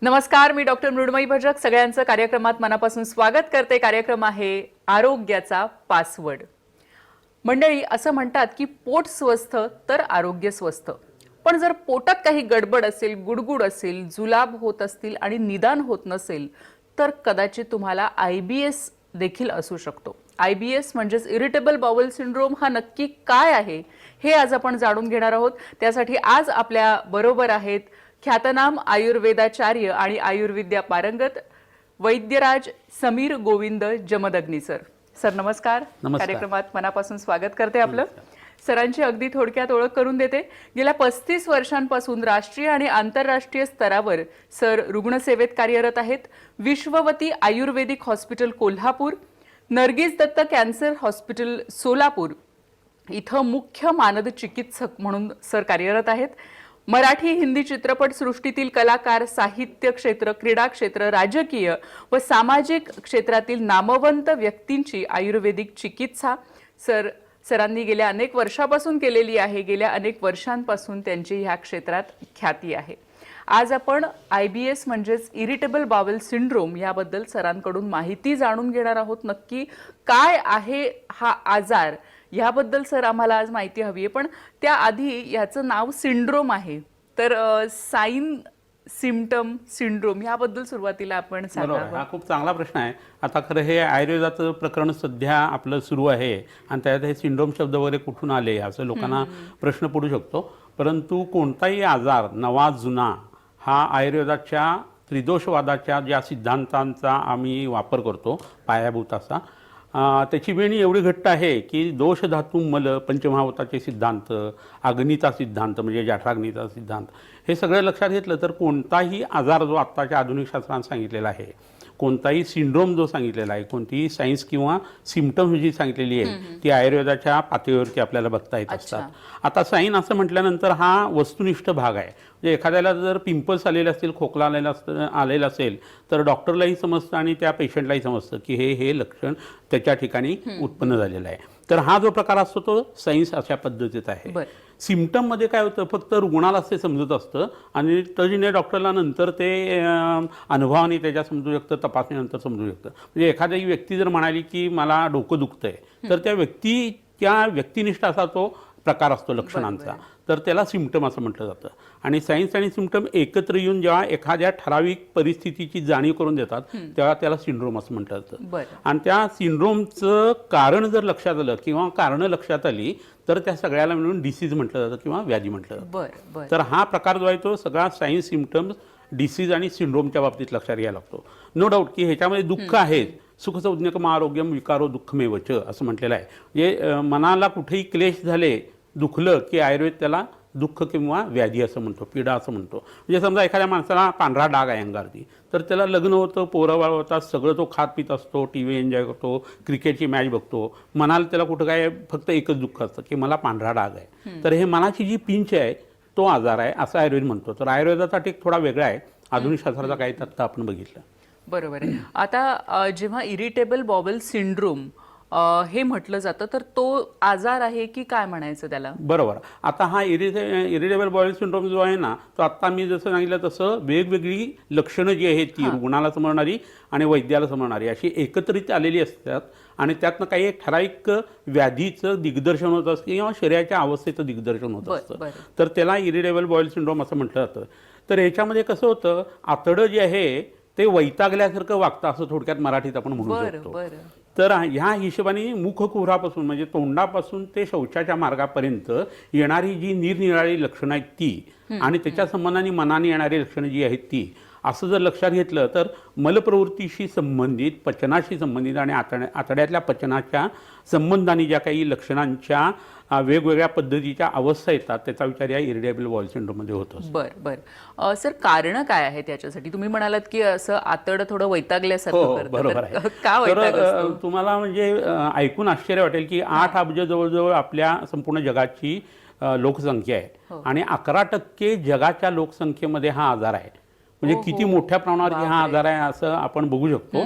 नमस्कार, मी डॉक्टर मृण्मयी भजक सगळ्यांचं कार्यक्रमात मनापासून स्वागत करते। कार्यक्रम आहे आरोग्याचा पासवर्ड। मंडळी, असं म्हणतात की पोट स्वस्थ तर आरोग्य स्वस्थ। पण जर पोटात काही गडबड असेल, गुडगुड असेल, जुलाब होत असतील आणि निदान होत नसेल तर कदाचित तुम्हाला IBS देखील असू शकतो। IBS म्हणजेच इरिटेबल बाउल सिंड्रोम हा नक्की काय आहे हे आज आपण जाणून घेणार आहोत। त्यासाठी आज आपल्या बरोबर आहेत ख्यातनाम आयुर्वेदाचार्य आणि आयुर्विद्या पारंगत वैद्यराज समीर गोविंद जमदग्नी सर। सर नमस्कार। कार्यक्रमात मनापासून स्वागत करते आपलं। सरांची अगदी थोडक्यात ओळख करून देते। गेल्या 35 वर्षांपासून राष्ट्रीय आणि आंतरराष्ट्रीय स्तरावर सर रुग्णसेवेत कार्यरत आहेत। Vishwavati Ayurvedic hospital Kolhapur, Nargis Dutt cancer hospital Solapur इथं मुख्य मानद चिकित्सक म्हणून सर कार्यरत आहेत। मराठी हिंदी चित्रपट सृष्टीतील कलाकार, साहित्य क्षेत्र, क्रीडा क्षेत्र, राजकीय व सामाजिक क्षेत्रातील नामवंत व्यक्तींची आयुर्वेदिक चिकित्सा सरांनी गेल्या अनेक वर्षापासून केलेली आहे। गेल्या अनेक वर्षांपासून त्यांची ह्या क्षेत्रात ख्याती आहे। आज आपण IBS म्हणजेच इरिटेबल बाउल सिंड्रोम याबद्दल सरांकडून माहिती जाणून घेणार आहोत। नक्की काय आहे हा आजार याबद्दल सर आम्हाला आज माहिती हवी आहे। पण त्याआधी याचं नाव सिंड्रोम आहे, तर साइन सिम्पटम सिंड्रोम याबद्दल सुरुवातीला आपण सांगावं। हा खूप चांगला प्रश्न आहे। आता खरं हे आयुर्वेदाचं प्रकरण सध्या आपलं सुरू आहे आणि त्यात हे सिंड्रोम शब्द वगैरे कुठून आले असं लोकांना प्रश्न पडू शकतो। परंतु कोणताही आजार नवा जुना हा आयुर्वेदाच्या त्रिदोषवादाच्या ज्या सिद्धांतांचा आम्ही वापर करतो पायाभूत असा, त्याची वेणी एवढी घट्ट आहे की दोष धातू मल पंचमहाभूताचे सिद्धांत, अग्नीचा सिद्धांत म्हणजे जठराग्नीचा सिद्धांत, हे सगळं लक्षात घेतलं तर कोणताही आजार जो आत्ताच्या आधुनिक शास्त्रात सांगितलेला आहे, कोणताही सिंड्रोम जो सांगितलेला आहे, कोणतीही सायन्स किंवा सिम्पटम्स जी सांगितलेली आहे ती आयुर्वेदाच्या पातळीवरती आपल्याला बघता येत असतात। आता साईन असं म्हटल्यानंतर हा वस्तुनिष्ठ भाग आहे। म्हणजे एखाद्याला जर पिंपल्स आलेले असतील, खोकला आलेला असेल तर डॉक्टरलाही समजतं आणि त्या पेशंटलाही समजतं की हे लक्षण त्याच्या ठिकाणी उत्पन्न झालेलं आहे। तर हा जो प्रकार असतो तो सायन्स अशा पद्धतीचा आहे। सिम्पटममध्ये काय होतं, फक्त रुग्णालाच ते समजत असतं आणि तज्ज्ञ डॉक्टरला नंतर ते अनुभवाने त्याच्या समजू शकतं, तपासणीनंतर समजू शकतं। म्हणजे एखादी व्यक्ती जर म्हणाली की मला डोकं दुखतंय तर त्या व्यक्तिनिष्ठ असा तो प्रकार असतो लक्षणांचा, तर त्याला सिम्पटम असं म्हटलं जातं। आणि सायन्स आणि सिम्पटम एकत्र येऊन जेव्हा एखाद्या ठराविक परिस्थितीची जाणीव करून देतात तेव्हा त्याला सिंड्रोम असं म्हटलं जातं। आणि त्या सिंड्रोमचं कारण जर लक्षात आलं किंवा कारणं लक्षात आली तर त्या सगळ्याला मिळून डिसीज म्हटलं जातं किंवा व्याधी म्हटलं जातं। तर हा प्रकार जो आहे तो सगळा सायन्स, सिम्पटम्स, डिसीज आणि सिंड्रोमच्या बाबतीत लक्षात घ्यायला लागतो। नो डाऊट की ह्याच्यामध्ये दुःख आहे। सुखसंज्ञकम आरोग्यम विकारो दुःखमेवच असं म्हटलेलं आहे। म्हणजे मनाला कुठेही क्लेश झाले, दुखलं की आयुर्वेद त्याला दुःख किंवा व्याधी असं म्हणतो, पीडा असं म्हणतो। म्हणजे समजा एखाद्या माणसाला पांढरा डाग आहे अंगावरती, तर त्याला लग्न होतं, पोरं बाळ होतात, सगळं तो खात पित असतो, TV एन्जॉय करतो, क्रिकेटची मॅच बघतो, मनाला त्याला कुठं काय फक्त एकच दुःख असतं की मला पांढरा डाग आहे। तर हे मनाची जी पिंच आहे तो आजार आहे असं आयुर्वेद म्हणतो। तर आयुर्वेदाचा टेक थोडा वेगळा आहे, आधुनिक शास्त्राचा काही तत्व आपण बघितलं। बरोबर आहे। आता जेव्हा इरिटेबल बाउल सिंड्रोम हे म्हटलं जातं तर तो आजार आहे की काय म्हणायचं त्याला? बरोबर। आता हा इरिटेबल बाउल सिंड्रोम जो आहे ना, तो आता मी जसं सांगितलं तसं वेगवेगळी लक्षणं जी आहेत ती रुग्णाला समजणारी आणि वैद्याला समजणारी अशी एकत्रित आलेली असतात आणि त्यातनं काही एक ठराविक व्याधीचं दिग्दर्शन होत असतं किंवा शरीराच्या अवस्थेचं दिग्दर्शन होत असतं। तर त्याला इरिटेबल बाउल सिंड्रोम असं म्हटलं जातं। तर ह्याच्यामध्ये कसं होतं, आतडं जे आहे ते वैतागल्यासारखं वागतं असं थोडक्यात मराठीत आपण म्हणू शकतो। तर ह्या हिशोबाने मुखकुहरापासून म्हणजे तोंडापासून ते शौचाच्या मार्गापर्यंत येणारी जी निरनिराळी लक्षणं आहेत ती आणि त्याच्या संबंधाने मनाने येणारी लक्षणं जी आहेत ती असं जर लक्षात घेतलं तर मलप्रवृत्तीशी संबंधित, पचनाशी संबंधित आणि आतड्यातल्या पचनाच्या संबंधाने ज्या काही लक्षणांच्या वेगवेगळ्या पद्धतीच्या अवस्था येतात त्याचा विचार या इरिटेबल बाउल सिंड्रोममध्ये होतो। बरं सर, कारण काय आहे त्याच्यासाठी? तुम्ही म्हणालात की असं आतड थोडं वैतागल्यासारखं करतं। बरोबर आहे। का वैताग असतो? तुम्हाला म्हणजे ऐकून आश्चर्य वाटेल की 8 अब्ज जवळजवळ आपल्या संपूर्ण जगाची लोकसंख्या आहे आणि 11% जगाच्या लोकसंख्येमध्ये हा आजार आहे। म्हणजे किती मोठ्या प्रमाणावर हा आजार आहे असं आपण बघू शकतो।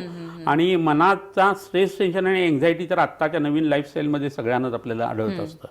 आणि मनाचा स्ट्रेस, टेन्शन आणि एन्झायटी तर आत्ताच्या नवीन लाईफस्टाईलमध्ये सगळ्यांनाच आपल्याला आढळत असतं।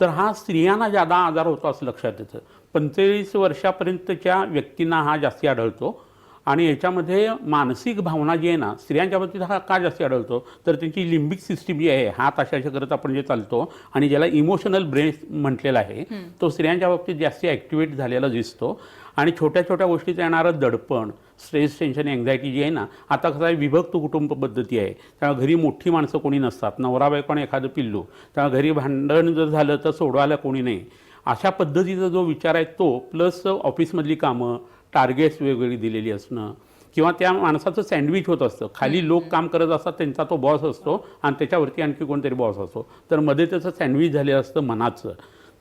तर हा स्त्रियांना जादा आजार होतो असं लक्षात येतं। 45 वर्षापर्यंतच्या व्यक्तींना हा जास्ती आढळतो आणि याच्यामध्ये मानसिक भावना जी आहे ना, स्त्रियांच्या बाबतीत हा का जास्त आढळतो, तर त्यांची लिंबिक सिस्टीम जी आहे, हात अशा करत आपण जे चालतो आणि ज्याला इमोशनल ब्रेन म्हटलेला आहे, तो स्त्रियांच्या बाबतीत जास्त ॲक्टिवेट झालेला दिसतो. आणि छोट्या छोट्या गोष्टीचं येणारं दडपण, स्ट्रेस, टेन्शन, एन्झायटी जी आहे ना, आता कसं आहे, विभक्त कुटुंब पद्धती आहे, त्यामुळे घरी मोठी माणसं कोणी नसतात, नवरा बायको आणि एखादं पिल्लू, त्यामुळे घरी भांडण जर झालं तर सोडवायला कोणी नाही. अशा पद्धतीचा जो विचार आहे तो, प्लस ऑफिसमधली कामं, टार्गेट्स वेगवेगळी दिलेली असणं, किंवा त्या माणसाचं सँडविच होत असतं, खाली लोक काम करत असतात, त्यांचा तो बॉस असतो आणि त्याच्यावरती आणखी कोणतरी बॉस असतो, तर मध्ये त्याचं सँडविच झालेलं असतं मनाचं.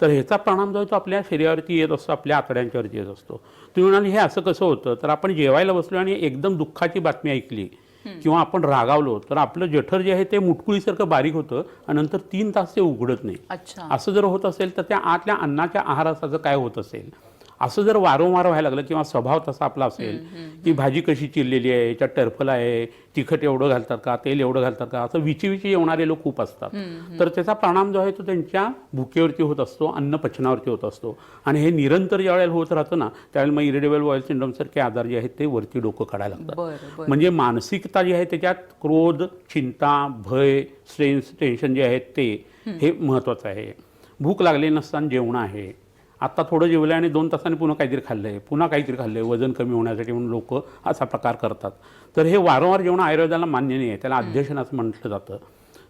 तर ह्याचा परिणाम जो आहे तो आपल्या शरीरावरती येत असतो, आपल्या आतड्यांच्यावरती येत असतो. तुम्ही म्हणाल हे असं कसं होतं, तर आपण जेवायला बसलो आणि एकदम दुःखाची बातमी ऐकली किंवा आपण रागावलो, तर आपलं जठर जे आहे ते मुटकुळीसारखं बारीक होतं आणि नंतर 3 तास ते उघडत नाही. असं जर होत असेल तर त्या आतल्या अन्नाच्या आहाराचं काय होत असेल, असं जर वारंवार व्हायला लागलं किंवा स्वभाव तसा आपला असेल की भाजी कशी चिरलेली आहे, याच्यात टरफल आहे, तिखट एवढं घालतात का, तेल एवढं घालतात का, असं विची येणारे लोक खूप असतात. तर त्याचा परिणाम जो आहे तो त्यांच्या भुकेवरती होत असतो, अन्न पचनावरती होत असतो. आणि हे निरंतर ज्या वेळेला होत राहतं ना, त्यावेळेला मग इरिटेबल बॉवेल सिंड्रोम सारखे आजार जे आहेत ते वरती डोकं काढायला लागतात. म्हणजे मानसिकता जी आहे त्याच्यात क्रोध, चिंता, भय, स्ट्रेस, टेन्शन जे आहेत ते हे महत्त्वाचं आहे. भूक लागली नसताना जेवण आहे, आत्ता थोडं जेवलं आणि 2 तासांनी पुन्हा काहीतरी खाल्लं आहे, वजन कमी होण्यासाठी म्हणून लोक असा प्रकार करतात. तर हे वारंवार जेवण आयुर्वेदाला मान्य नाही आहे, त्याला अध्यशन असं म्हटलं जातं.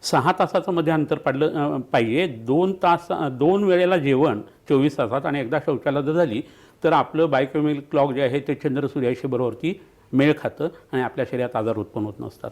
6 तासाचं मध्ये अंतर पाडलं पाहिजे. 2 वेळेला जेवण 24 तासात आणि एकदा शौचाला जर झाली तर आपलं बायोकेमिकल क्लॉक जे आहे ते चंद्र सूर्याशी बरोबरती मेळ खातं आणि आपल्या शरीरात आजार उत्पन्न होत नसतात.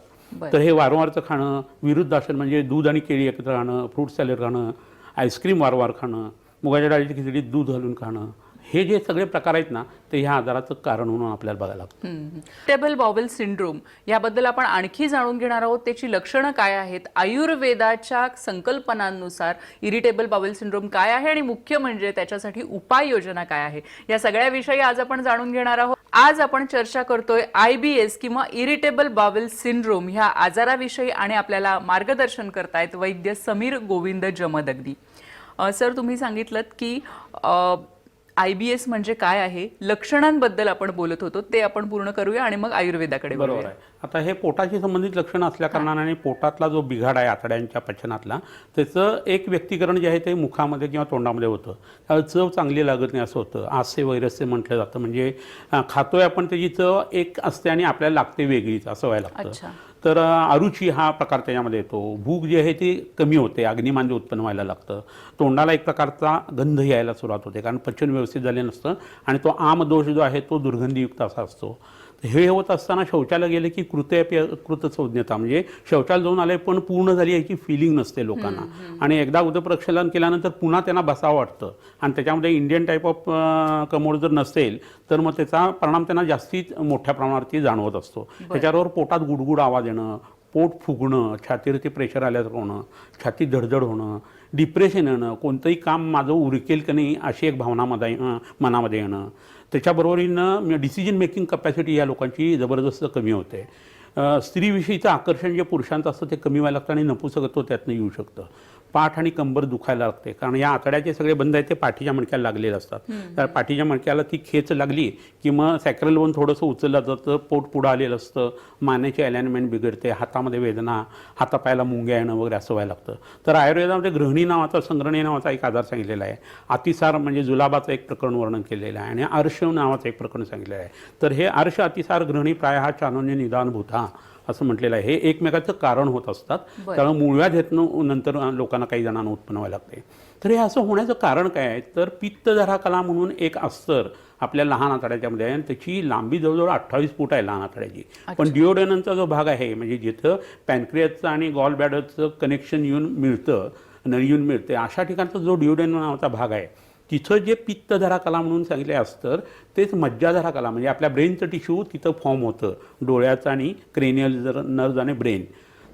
तर हे वारंवारचं खाणं, विरुद्धासन म्हणजे दूध आणि केळी एकत्र खाणं, फ्रूट सॅलड खाणं, आईस्क्रीम वारंवार खाणं, मुगाच्या डाळीची खिचडीत दूध घालून खाणं, हे जे सगळे प्रकार आहेत ना, ते ह्या आजाराचं कारण म्हणून आपल्याला बघायला लागतं. इरिटेबल बाउल सिंड्रोम याबद्दल आपण आणखी जाणून घेणार आहोत. त्याची लक्षणं काय आहेत, आयुर्वेदाच्या संकल्पनांनुसार इरिटेबल बाउल सिंड्रोम काय आहे आणि मुख्य म्हणजे त्याच्यासाठी उपाययोजना काय आहे, या सगळ्याविषयी आज आपण जाणून घेणार आहोत. आज आपण चर्चा करतोय IBS किंवा इरिटेबल बाउल सिंड्रोम ह्या आजाराविषयी आणि आपल्याला मार्गदर्शन करतायत वैद्य समीर गोविंद जमदग्नी. सर, तुम्ही सांगितलं की IBS म्हणजे काय आहे, लक्षणांबद्दल आपण बोलत होतो, ते आपण पूर्ण करूया आणि मग आयुर्वेदाकडे बरोबर आहे. आता हे पोटाशी संबंधित लक्षणं असल्या कारणाने आणि पोटातला जो बिघाड आहे आतड्यांच्या पचनातला, त्याचं एक व्यक्तीकरण जे आहे ते मुखामध्ये किंवा तोंडामध्ये होतं. त्यावेळी चव चांगली लागत नाही असं होतं. आस्य वैरस्य म्हटलं जातं, म्हणजे खातोय आपण त्याची चव एक असते आणि आपल्याला लागते वेगळीच, असं व्हायला लागतं. तर अरुची हा प्रकार त्याच्यामध्ये येतो. भूक जी आहे ती कमी होते, अग्निमांद्य उत्पन्न व्हायला लागतं. तोंडाला एक प्रकारचा गंध यायला सुरुवात होते, कारण पचन व्यवस्थित झाले नसतं आणि तो आमदोष जो आहे तो दुर्गंधीयुक्त असा असतो. हे होत असताना शौचाला गेले की कृतसंज्ञता, म्हणजे शौचाला जाऊन आले पण पूर्ण झाली याची फिलिंग नसते लोकांना. आणि एकदा उदप्रक्षालन केल्यानंतर पुन्हा त्यांना बसावं वाटतं आणि त्याच्यामध्ये इंडियन टाईप ऑफ कमोड जर नसेल तर मग त्याचा परिणाम त्यांना जास्तीत मोठ्या प्रमाणावरती जाणवत असतो. त्याच्याबरोबर पोटात गुडगुड आवाज येणं, पोट फुगणं, छातीवरती प्रेशर आल्यासारखं होणं, छाती धडधड होणं, डिप्रेशन येणं, कोणतंही काम माझं उरकेल की नाही अशी एक भावना मनामध्ये येणं. त्याच्याबरोबरीनं डिसिजन मेकिंग कपॅसिटी या लोकांची जबरदस्त कमी होते. स्त्रीविषयीचं आकर्षण जे पुरुषांचं असतं ते कमी व्हायला लागतं आणि नपुंसकत्व त्यातनं येऊ शकतं. पाठ आणि कंबर दुखायला लागते, कारण या आतड्याचे सगळे बंध आहेत ते पाठीच्या मणक्याला लागलेले असतात. तर पाठीच्या मणक्याला ती खेच लागली की मग सॅक्रल वन थोडंसं उचललं जातं, पोट पुढं आलेलं असतं, मानेची अलाइनमेंट बिघडते, हातामध्ये वेदना, हातापायाला मुंग्या येणं वगैरे असं व्हायला लागतं. तर आयुर्वेदामध्ये गृहिणी नावाचा, संग्रहणी नावाचा एक आजार सांगितलेला आहे. अतिसार म्हणजे जुलाबाचं एक प्रकरण वर्णन केलेलं आहे आणि अर्श नावाचं एक प्रकरण सांगितलेलं आहे. तर हे अर्श, अतिसार, गृहिणी प्राय हा चानोन्य निदानभूता असं म्हटलेलं आहे. हे एकमेकाचं कारण होत असतात, त्यामुळे मूळव्याध हेतनं नंतर लोकांना काही जणांना उत्पन्न व्हायला लागते. तर हे असं होण्याचं कारण काय आहे, तर पित्तधरा कला म्हणून एक अस्तर आपल्या लहान आतड्याच्यामध्ये आहे आणि त्याची लांबी जवळजवळ 28 फूट आहे लहान आतड्याची. पण डिओडेनमचा जो भाग आहे, म्हणजे जिथं पॅनक्रियाचं आणि गॉल ब्लॅडरचं कनेक्शन येऊन मिळते, अशा ठिकाणचा जो डिओडेनम नावाचा भाग आहे, तिथं जे पित्तधरा कला म्हणून सांगितले असतं तेच मज्जाधरा कला, म्हणजे आपल्या ब्रेनचं टिश्यू तिथं फॉर्म होतं, डोळ्याचं आणि क्रेनियल नर्व्ज आणि ब्रेन.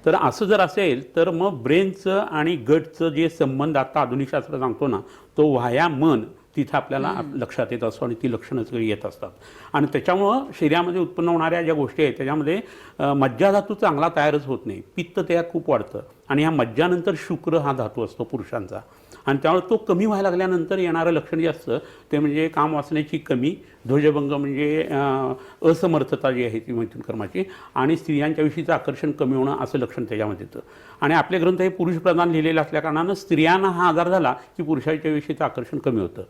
तर असं जर असेल तर मग ब्रेनचं आणि गटचं जे संबंध आता आधुनिक शास्त्र सांगतो ना, तो व्हाया मन तिथं आपल्याला लक्षात येत असतो आणि ती लक्षणं सगळी येत असतात. आणि त्याच्यामुळं शरीरामध्ये उत्पन्न होणाऱ्या ज्या गोष्टी आहेत त्याच्यामध्ये मज्जाधातू चांगला तयारच होत नाही, पित्त त्यात खूप वाढतं आणि ह्या मज्जानंतर शुक्र हा धातू असतो पुरुषांचा आणि त्यामुळे तो कमी व्हायला लागल्यानंतर येणारं लक्षण जे असतं ते म्हणजे काम वासनेची कमी, ध्वजभंग म्हणजे असमर्थता जी आहे ती मैथुन कर्माची, आणि स्त्रियांच्या विषयीचं आकर्षण कमी होणं असं लक्षण त्याच्यामध्ये येतं. आणि आपले ग्रंथ हे पुरुषप्रधान लिहिलेले असल्याकारणानं स्त्रियांना हा आजार झाला की पुरुषाच्या विषयीचं आकर्षण कमी होतं.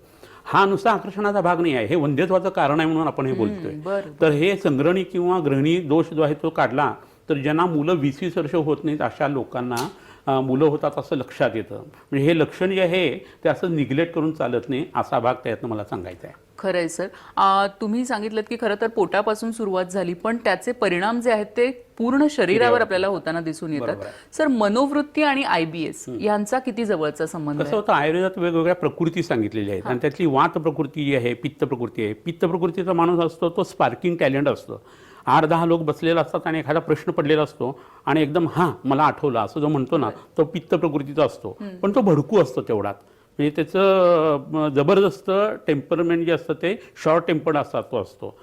हा नुसता आकर्षणाचा भाग नाही आहे, हे वंध्यत्वाचं कारण आहे म्हणून आपण हे बोलतोय. तर हे संग्रहणी किंवा ग्रहणी दोष जो आहे तो काढला तर ज्यांना मुलं 20-20 वर्ष होत नाहीत अशा लोकांना मुलं होतात असं लक्षात येतं. म्हणजे हे लक्षण जे आहे ते असं निग्लेक्ट करून चालत नाही, असा भाग त्यातनं मला सांगायचा आहे. खरं आहे सर. तुम्ही सांगितलं की खरं तर पोटापासून सुरुवात झाली, पण त्याचे परिणाम जे आहेत ते पूर्ण शरीरावर आपल्याला होताना दिसून येतात. सर, मनोवृत्ती आणि IBS यांचा किती जवळचा संबंध आहे? कसं होतं, आयुर्वेदात वेगवेगळ्या प्रकृती सांगितलेल्या आहेत आणि त्यातली वात प्रकृती जी आहे, पित्त प्रकृती आहे. पित्त प्रकृतीचा माणूस असतो तो स्पार्किंग टॅलेंट असतो. 8-10 लोक बसलेले असतात आणि एखादा प्रश्न पडलेला असतो आणि एकदम मला आठवलं असं जो म्हणतो ना, तो पित्त प्रकृतीचा असतो. पण तो भडकू असतो तेवढात. म्हणजे त्याचं जबरदस्त टेम्परमेंट जे असतं ते शॉर्ट टेम्पर्ड असा तो असतो.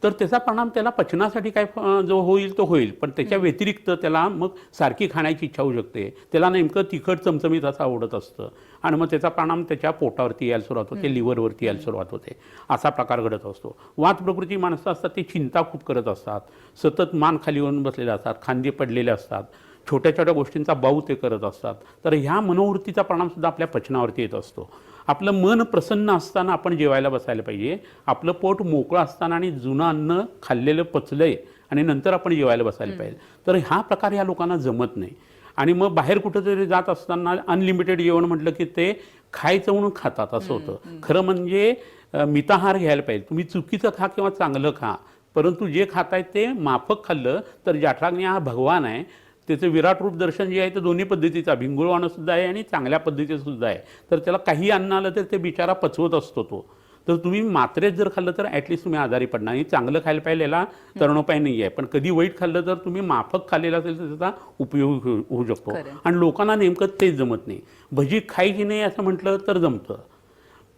तर त्याचा परिणाम त्याला पचनासाठी काय जो होईल तो होईल, पण त्याच्या व्यतिरिक्त त्याला मग सारखी खाण्याची इच्छा होऊ शकते. त्याला नेमकं तिखट चमचमीत असं आवडत असतं आणि मग त्याचा परिणाम त्याच्या पोटावरती यायला सुरुवात होते, लिव्हरवरती यायला सुरुवात होते. असा प्रकार घडत असतो. वात प्रकृती माणसं असतात ते चिंता खूप करत असतात, सतत मान खाली होऊन बसलेले असतात, खांदे पडलेले असतात, छोट्या छोट्या गोष्टींचा बाऊ ते करत असतात. तर ह्या मनोवृत्तीचा परिणामसुद्धा आपल्या पचनावरती येत असतो. आपलं मन प्रसन्न असताना आपण जेवायला बसायला पाहिजे. आपलं पोट मोकळं असताना आणि जुनं अन्न खाल्लेलं पचलंय आणि नंतर आपण जेवायला बसायला पाहिजे. तर हा प्रकार या लोकांना जमत नाही. आणि मग बाहेर कुठंतरी जात असताना अनलिमिटेड जेवण म्हटलं की ते खायचं म्हणून खातात असं होतं. खरं म्हणजे मिताहार घ्यायला पाहिजे. तुम्ही चुकीचं खा किंवा चांगलं खा, परंतु जे खाताय ते माफक खाल्लं तर जठराग्नी हा भगवान आहे, त्याचं विराट रूप दर्शन जे आहे ते दोन्ही पद्धतीचं भिंगुळवाणं सुद्धा आहे आणि चांगल्या पद्धतीचं सुद्धा आहे. तर त्याला काही अन्न आलं तर ते बिचारा पचवत असतो तो. तर तुम्ही मात्रेत जर खाल्लं तर ॲटलिस्ट तुम्ही आजारी पडणार नाही. चांगलं खायला पाहिजे, याला तरणोपाय नाही आहे. पण कधी वाईट खाल्लं तर तुम्ही माफक खाल्लेलं असेल तर त्याचा उपयोग होऊ शकतो. आणि लोकांना नेमकं तेच जमत नाही. भजी खायची नाही असं म्हटलं तर जमतं,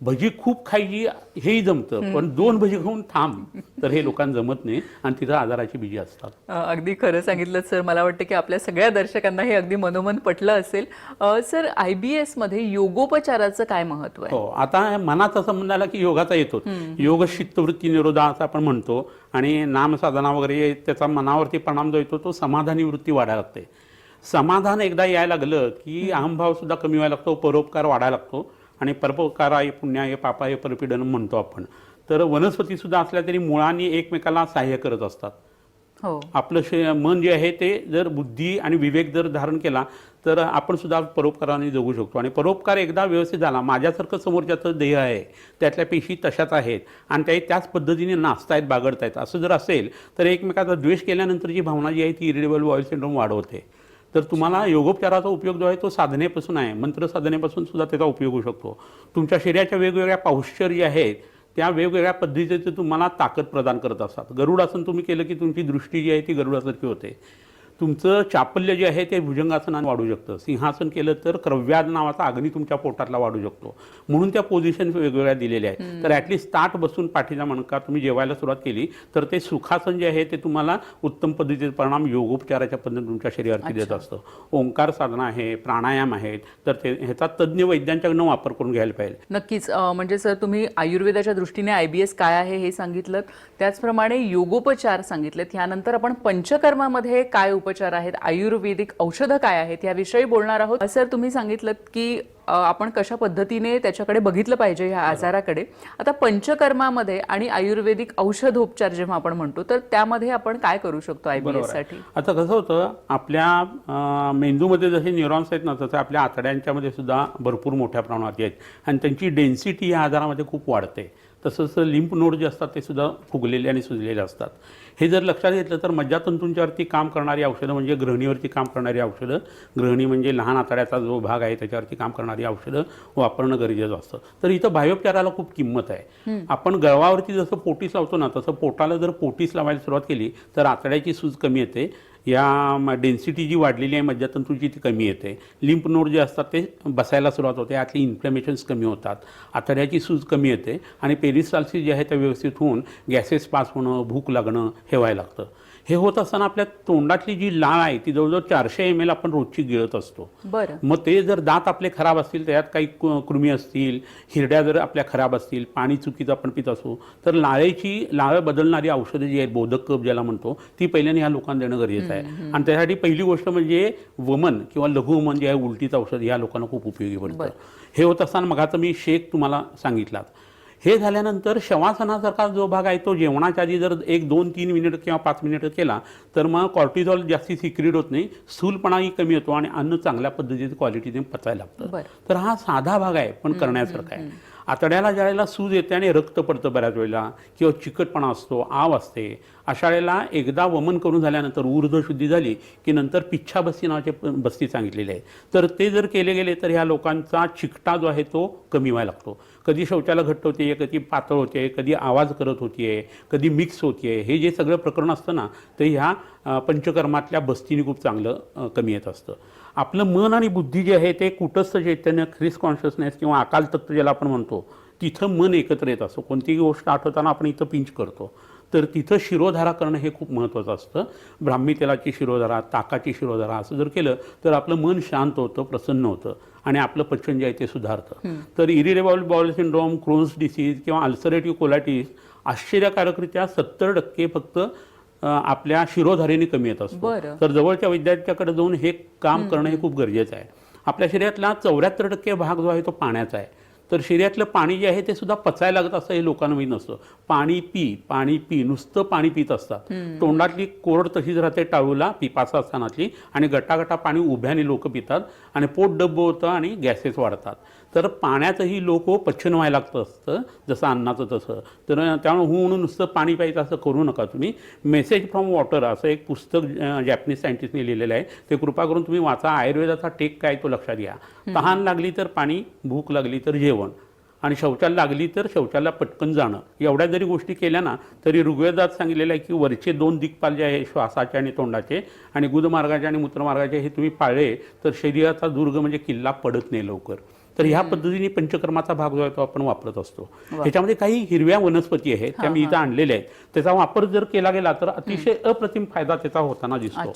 भजी खूप खायची हेही जमतं, पण 2 भजी खाऊन थांब तर हे लोकांना जमत नाही आणि तिथं आजाराची बीजी असतात. अगदी खरं सांगितलं सर. मला वाटतं की आपल्या सगळ्या दर्शकांना हे अगदी मनोमन पटलं असेल. सर, IBS मध्ये योगोपचाराचं काय महत्व आहे? हो, आता मनाचा संबंध आला की योगाचा येतो. योग चित्तवृत्ती निरोधा असं आपण म्हणतो आणि नामसाधना वगैरे त्याचा मनावरती परिणाम जो येतो तो समाधानी वृत्ती वाढायला लागते. समाधान एकदा यायला लागलं की अहंभाव सुद्धा कमी व्हायला लागतो, परोपकार वाढायला लागतो आणि परोपकाराय पुण्याय पापाय परपीडनम म्हणतो आपण. तर वनस्पतीसुद्धा असल्या तरी मुळांनी एकमेकाला सहाय्य करत असतात. हो, आपलं मन जे आहे ते जर बुद्धी आणि विवेक जर धारण केला तर आपण सुद्धा परोपकाराने जगू शकतो. आणि परोपकार एकदा व्यवस्थित झाला, माझ्यासारखं समोरच्याचं देह आहे, त्यातल्या पेशी तशाच आहेत आणि त्या त्याच पद्धतीने नाचतायत, बागडतायत असं जर असेल तर एकमेकाचा द्वेष केल्यानंतर जी भावना जी आहे ती इरिटेबल बॉईल सिंड्रोम वाढवते. तर तुम्हाला योगोपचाराचा उपयोग जो आहे तो साधनेपासून आहे, मंत्र साधनेपासून सुद्धा त्याचा उपयोग होऊ शकतो. तुमच्या शरीराच्या वेगवेगळ्या पाउश्चर जे आहेत त्या वेगवेगळ्या पद्धतीचे तुम्हाला ताकद प्रदान करत असतात. गरुडासन तुम्ही केलं की तुमची दृष्टी जी आहे ती गरुडासारखी होते. तुमचं चापल्य जे आहे ते भुजंगासनानं वाढू शकतं. सिंहासन केलं तर क्रव्याद नावाचा अग्नी तुमच्या पोटातला वाढू शकतो. म्हणून त्या पोझिशन वेगवेगळ्या दिलेल्या आहेत. तर ॲटलिस्ट ताट बसून पाठीचा मणका तुम्ही जेवायला सुरुवात केली तर ते सुखासन जे आहे ते तुम्हाला उत्तम पद्धतीचे परिणाम योगोपचाराच्या पद्धतीने तुमच्या शरीरावरती देत असतं. ओंकार साधना आहे, प्राणायाम आहेत, तर ते ह्याचा तज्ज्ञ वैद्यांच्याकडनं वापर करून घ्यायला पाहिजे. नक्कीच. म्हणजे सर, तुम्ही आयुर्वेदाच्या दृष्टीने IBS काय आहे हे सांगितलं, त्याचप्रमाणे योगोपचार सांगितलेत. यानंतर आपण पंचकर्मामध्ये काय उपचार आहेत, आयुर्वेदिक औषधं काय आहेत याविषयी बोलणार आहोत. सर, तुम्ही सांगितलं की आपण कशा पद्धतीने त्याच्याकडे बघितलं पाहिजे ह्या आजाराकडे. आता पंचकर्मामध्ये आणि आयुर्वेदिक औषधोपचार जेव्हा आपण म्हणतो तर त्यामध्ये आपण काय करू शकतो IBS साठी? आता कसं होतं, आपल्या मेंदूमध्ये जसे न्यूरॉन्स आहेत ना तसं आपल्या आतड्यांच्यामध्ये सुद्धा भरपूर मोठ्या प्रमाणात आहेत आणि त्यांची डेन्सिटी या आजारामध्ये खूप वाढते. तसंच लिम्फ नोड जे असतात ते सुद्धा फुगलेले आणि सुजलेले असतात. हे जर लक्षात घेतलं तर मज्जातंतूंच्यावरती काम करणारी औषधं म्हणजे ग्रहणीवरती काम करणारी औषधं, ग्रहणी म्हणजे लहान आतड्याचा जो भाग आहे त्याच्यावरती काम करणारी औषधं वापरणं गरजेचं असतं. तर इथं बाह्योपचाराला खूप किंमत आहे. आपण गळवावरती जसं पोटीस लावतो ना तसं पोटाला जर पोटीस लावायला सुरुवात केली तर आतड्याची सूज कमी येते. या डेन्सिटी जी वाढलेली आहे मज्जातंतूची ती कमी येते. लिम्फ नोड जे असतात ते बसायला सुरुवात होते, यातली इन्फ्लेमेशन्स कमी होतात, आतड्याची सूज कमी येते आणि पेरिस्टाल्सिस जे आहे ते व्यवस्थित होऊन गॅसेस पास होणं, भूक लागणं हे व्हायला लागतं. हे होत असताना आपल्या तोंडातली जी लाळ आहे ती जवळजवळ 400 ml आपण रोजची गिळत असतो. बरं. मग ते जर दात आपले खराब असतील, त्यात काही कृमी असतील, हिरड्या जर आपल्या खराब असतील, पाणी चुकीचं आपण पित असू, तर लाळ बदलणारी औषधं जी आहेत, बोधक कप ज्याला म्हणतो, ती पहिल्याने ह्या लोकांना देणं गरजेचं आहे. आणि त्यासाठी पहिली गोष्ट म्हणजे वमन किंवा लघुवमन जे आहे, उलटीचं औषध, ह्या लोकांना खूप उपयोगी पडतं. हे होत असताना मग आता मी शेक तुम्हाला सांगितलात. हे झाल्यानंतर शवासनासारखा जो भाग आहे तो जेवणाच्या आधी जर 1, 2, 3 मिनिट किंवा 5 मिनिट केला तर मग कॉर्टिझॉल जास्ती सिक्रिट होत नाही, स्थूलपणाही कमी होतो आणि अन्न चांगल्या पद्धतीने क्वालिटीने पचायला लागतं. तर हा साधा भाग आहे पण करण्यासारखा आहे. आतड्याला ज्यावेळेला सूज येते आणि रक्त पडतं बऱ्याच वेळेला किंवा चिकटपणा असतो, आव असते, अशा वेळेला एकदा वमन करून झाल्यानंतर ऊर्ध्व शुद्धी झाली की नंतर पिच्छाबस्ती नावाचे बस्ती सांगितलेली आहे. तर ते जर केले गेले तर ह्या लोकांचा चिकटा जो आहे तो कमी व्हायला लागतो. कधी शौचाला घट्ट होते, कधी पातळ होते, कधी आवाज करत होतीये, कधी मिक्स होतीये, हे जे सगळं प्रकरण असतं ना ते ह्या पंचकर्मातल्या बस्तीने खूप चांगलं कमी येत असतं. आपलं मन आणि बुद्धी जे आहे ते कुटस्थ चैतन्य, ख्रिस कॉन्शियसनेस किंवा अकाल तत्व ज्याला आपण म्हणतो, तिथं मन एकत्र येत असतं. कोणतीही गोष्ट आठवताना आपण इथं पिंच करतो, तर तिथं शिरोधारा करणं हे खूप महत्त्वाचं असतं. ब्राह्मी तेलाची शिरोधारा, ताकाची शिरोधारा असं जर केलं तर आपलं मन शांत होतं, प्रसन्न होतं आणि आपलं पचन जे आहे ते सुधारतं. तर irritable bowel syndrome, Crohn's disease किंवा अल्सरेटिव्ह कोलायटिस आश्चर्यकारकरित्या 70% फक्त आपल्या शिरोधारेने कमी येत असतो. तर जवळच्या वैद्याच्याकडे जाऊन हे काम करणं हे खूप गरजेचं आहे. आपल्या शरीरातला 74% भाग जो आहे तो पाण्याचा आहे. तर शरीरातलं पाणी जे आहे ते सुद्धा पचायला लागत असतं हे लोकांना माहीत नसतं. पाणी पी, नुसतं पाणी पित असतात. तोंडातली कोरड तशीच राहते टाळूला, पिपासा स्थानातली, आणि गटागटा पाणी उभ्याने लोक पितात आणि पोट डब्ब होतं आणि गॅसेस वाढतात. तर पाण्याचंही लोक पचन व्हायला लागतं असतं जसं अन्नाचं तसं. तर त्यामुळे म्हणून नुसतं पाणी प्यायचं असं करू नका तुम्ही. मेसेज फ्रॉम वॉटर असं एक पुस्तक जॅपनीज सायंटिस्टने लिहिलेलं आहे, ते कृपा करून तुम्ही वाचा. आयुर्वेदाचा टेक काय तो लक्षात घ्या. तहान लागली तर पाणी, भूक लागली तर जेवण, आणि शौचाला लागली तर शौचाला पटकन जाणं. एवढ्या जरी गोष्टी केल्या ना तरी ऋग्वेदात सांगितलेलं आहे की वरचे 2 दिक्पाल जे आहे श्वासाचे आणि तोंडाचे आणि गुदमार्गाचे आणि मूत्रमार्गाचे हे तुम्ही पाळले तर शरीराचा दुर्ग म्हणजे किल्ला पडत नाही लवकर. तर ह्या पद्धतीने पंचकर्माचा भाग जो आहे तो आपण वापरत असतो. ह्याच्यामध्ये काही हिरव्या वनस्पती आहेत त्या मी इथं आणलेल्या आहेत. त्याचा वापर जर केला गेला तर अतिशय अप्रतिम फायदा त्याचा होताना दिसतो.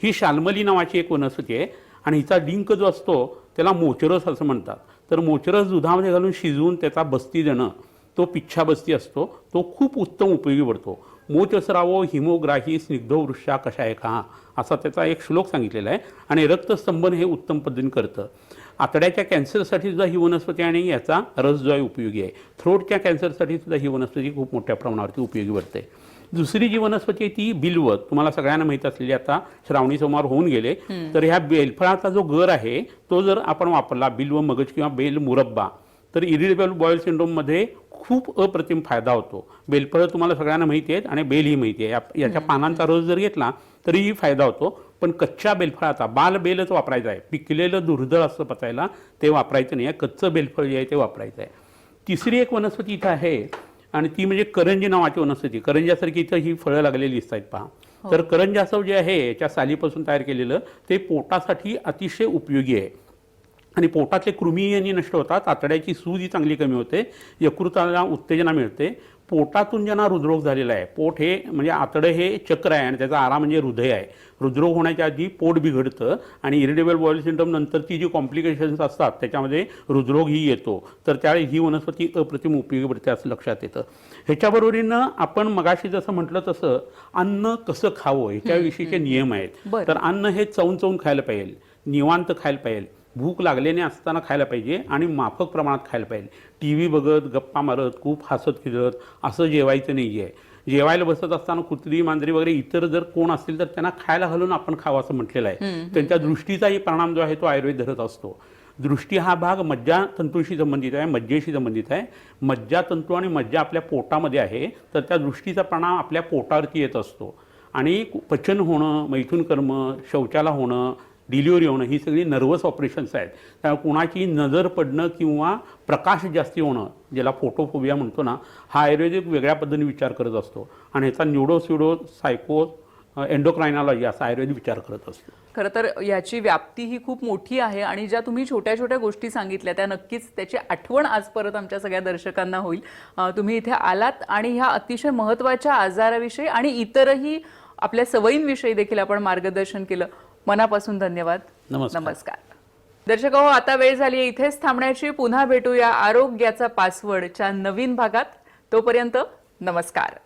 ही शाल्मली नावाची एक वनस्पती आहे आणि हिचा डिंक जो असतो त्याला मोचरस असं म्हणतात. तर मोचरस दुधामध्ये घालून शिजवून त्याचा बस्ती देणं, तो पिच्छाबस्ती असतो, तो खूप उत्तम उपयोगी पडतो. मोचसरावो हिमोग्राही स्निग्धो वृक्षा कषायका असा त्याचा एक श्लोक सांगितलेला आहे. आणि रक्तस्तंभन हे उत्तम पद्धतीने करतं. आतड्याच्या कॅन्सरसाठी सुद्धा ही वनस्पती आणि याचा रस जो आहे उपयोगी आहे. थ्रोटच्या कॅन्सरसाठी सुद्धा ही वनस्पती खूप मोठ्या प्रमाणावरती उपयोगी पडते. दुसरी जी वनस्पती आहे ती बिल्व, तुम्हाला सगळ्यांना माहीत असलेली, आता श्रावणी सोमवार होऊन गेले. तर ह्या बेलफळाचा जो गर आहे तो जर आपण वापरला, बिल्व मगज किंवा बेल मुरब्बा, तर इरिटेबल बाउल सिंड्रोममध्ये खूप अप्रतिम फायदा होतो. बेलफळं तुम्हाला सगळ्यांना माहिती आहेत आणि बेल ही माहिती आहे. याच्या पानांचा रस जर घेतला तरीही फायदा होतो. पण कच्च्या बेलफळाचा, बाल बेलच वापरायचा आहे. पिकलेलं दुर्धळ असं पचायला ते वापरायचं नाही आहे. कच्चं बेलफळ जे आहे ते वापरायचं आहे. तिसरी एक वनस्पती इथं आहे आणि ती म्हणजे करंजी नावाची वनस्पती. करंजासारखी इथं ही फळं लागलेली दिसत आहेत पहा. तर करंजासव जे आहे याच्या सालीपासून तयार केलेलं ते पोटासाठी अतिशय उपयोगी आहे आणि पोटातले कृमी यांनी नष्ट होतात. आतड्याची सूज ही चांगली कमी होते, यकृताला उत्तेजना मिळते. पोटातून ज्यांना हृदरोग झालेला आहे, पोट हे म्हणजे आतडं हे चक्र आहे आणि त्याचा आरा म्हणजे हृदय आहे. हृदरोग होण्याच्या आधी पोट बिघडतं आणि इरिटेबल बाउल सिंड्रोम नंतरची जी कॉम्प्लिकेशन्स असतात त्याच्यामध्ये हृदरोग ही येतो. तर त्यावेळी ही वनस्पती अप्रतिम उपयोगी पडते असं लक्षात येतं. ह्याच्याबरोबरीनं आपण मगाशी जसं म्हटलं तसं अन्न कसं खावं ह्याच्याविषयीचे नियम आहेत. तर अन्न हे चवून चवून खायला पाहिजे, निवांत खायला पाहिजे, भूक लागल्याने असताना खायला पाहिजे आणि माफक प्रमाणात खायला पाहिजे. टी व्ही बघत, गप्पा मारत, खूप हसत खेळत असं जेवायचं नाही आहे. जेवायला बसत असताना कुत्री, मांजरी वगैरे इतर जर कोण असतील तर त्यांना खायला घालून आपण खावं असं म्हटलेलं आहे. त्यांच्या दृष्टीचाही परिणाम जो आहे तो आयुर्वेद धरत असतो. दृष्टी हा भाग मज्जातंतूशी संबंधित आहे, मज्जेशी संबंधित आहे. मज्जातंतू आणि मज्जा आपल्या पोटामध्ये आहे, तर त्या दृष्टीचा परिणाम आपल्या पोटावरती येत असतो. आणि पचन होणं, मैथुन कर्म, शौचाला होणं, डिलिव्हरी होणं ही सगळी नर्वस ऑपरेशन्स आहेत. त्यामुळे कुणाची नजर पडणं किंवा प्रकाश जास्ती होणं, ज्याला फोटोफोबिया म्हणतो ना, हा आयुर्वेदिक वेगळ्या पद्धतीने विचार करत असतो आणि ह्याचा न्यूरोस्युडो सायको एंडोक्रायनॉलॉजी असा आयुर्वेद विचार करत असतो. खरं तर याची व्याप्ती ही खूप मोठी आहे आणि ज्या तुम्ही छोट्या छोट्या गोष्टी सांगितल्या त्या नक्कीच त्याची आठवण आज परत आमच्या सगळ्या दर्शकांना होईल. तुम्ही इथे आलात आणि ह्या अतिशय महत्त्वाच्या आजाराविषयी आणि इतरही आपल्या सवयींविषयी देखील आपण मार्गदर्शन केलं. मनापासून धन्यवाद. नमस्कार. नमस्कार. दर्शक हो, आता वेळ झाली आहे इथेच थांबण्याची. पुन्हा भेटूया आरोग्याचा पासवर्डच्या नवीन भागात. तोपर्यंत नमस्कार.